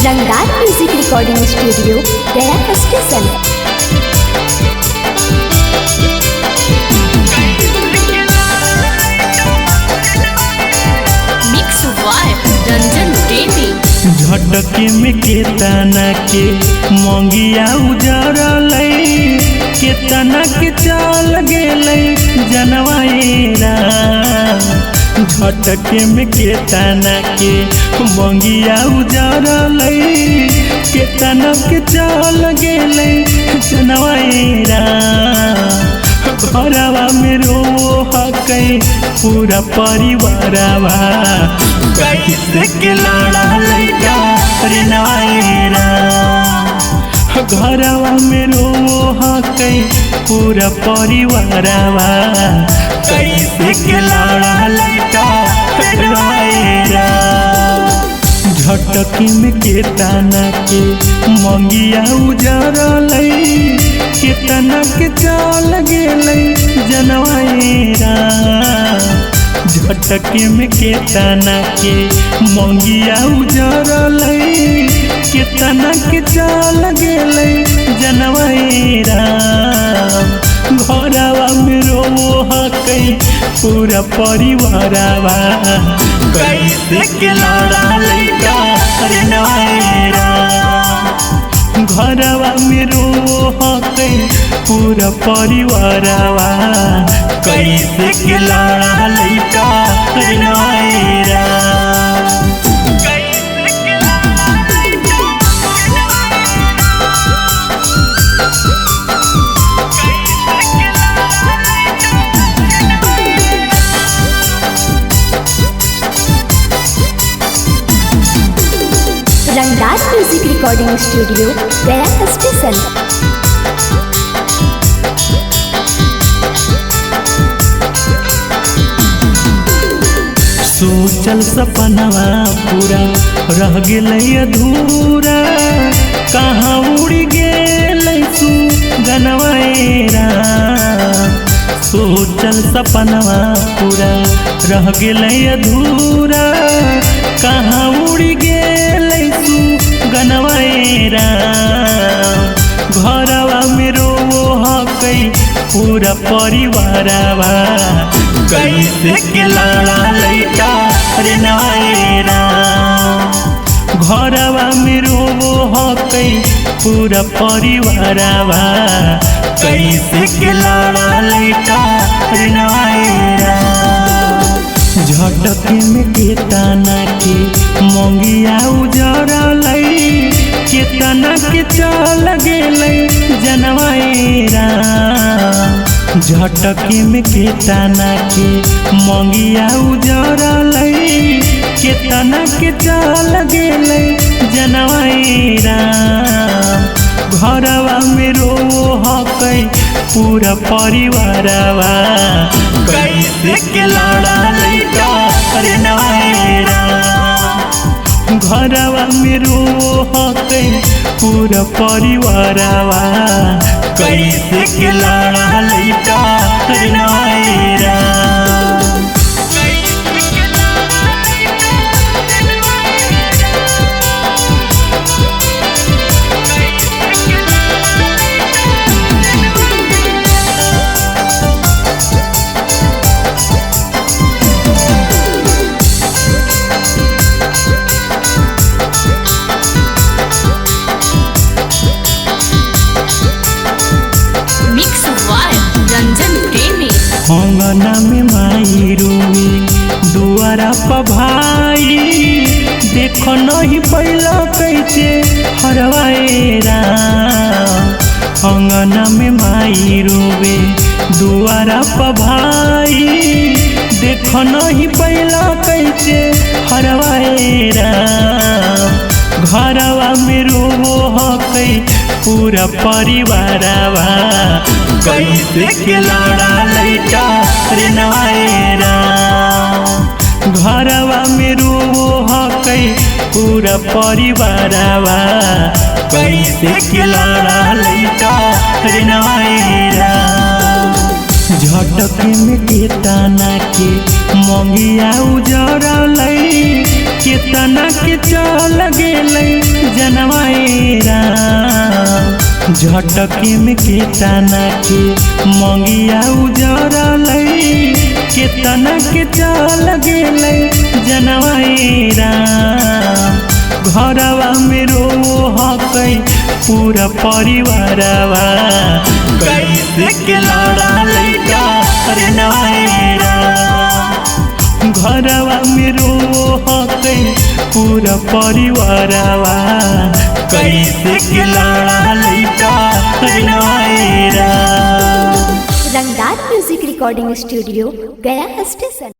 रंगदार music recording studio गया station. Mix vibe Ranjan प्रेमी। झटके में केतना के मंगिया उजरल केतना के चल गेलै जनवाएरा। झटके में केतना के मंगिया उजरल केतना के चल गेलै जनवाएरा। घरवा में रोहकै पूरा परिवारवा कैसे के लड़ा लैका रे नवाएरा। घरवा में रोहकै पूरा परिवारवा कैसे के लड़ा लैका रे नवाएरा। झटकी में केतना के मंगिया उजरल केतना के चल गेलै जनवाएरा। झटके में केतना के मंगिया उजरल केतना के चल गेलै जनवाएरा। घरवा में रोहकै पूरा परिवारवा कैसे के लड़ा लैका रे नवाएरा। घरवा में रोहकै पूरा परिवारवा कैसे के लड़ा लैका रे नवाएरा। रंगदार म्यूजिक रिकॉर्डिंग स्टूडियो गया स्टेशन। सोचल सपनवा पूरा रह गेलै अधूरा। कहाँ उड़ गेलै सुगनवाएरा। सोचल सपनवा पूरा रह गेलै अधूरा। कहाँ उड़ गेलै सुगनवाएरा। घरवा में रोहकै पूरा परिवारवा कैसे के लड़ा लैका रे नवाएरा। घरवा में रोहकै पूरा परिवारवा कैसे के लड़ा लैका रे नवाएरा। झटके में केतना के मंगिया उजरल केतना के चल गेलै जनवाएरा। झटके में केतना के मंगिया उजरल केतना के चल गेलै जनवाएरा। घरवा में रोहकै पूरा परिवारवा कैसे के लड़ा लैका रे नवाएरा। घरवा में रोहकै पूरा परिवारवा कैसे के लड़ा लैका रे नवाएरा। अंगना में माई रोई दुआरा पर भाई देखो नहीं पैला कैसे हरवाएरा। अंगना में माई रोवे दुआरा पर भाई देखो नहीं पैला कैसे हरवाएरा। घरवा में रोहकै पूरा परिवारवा कैसे के लड़ा लैका रे नवाएरा। घरवा में रोहकै पूरा परिवारवा कैसे के लड़ा लैका रे नवाएरा। झटके में केतना के मंगिया उजरल केतना के चल गेलै जनवाएरा झटके में केतना के मंगिया उजरलै केतना के चल गेलै जनवाएरा घरवा में रोहकै पूरा परिवारवा कैसे के लड़ा लैका रे नवाएरा घरवा में रोहकै पूरा परिवारवा कैसे के लड़ा लैका रे नवाएरा। रंगदार म्यूजिक रिकॉर्डिंग स्टूडियो गया स्टेशन।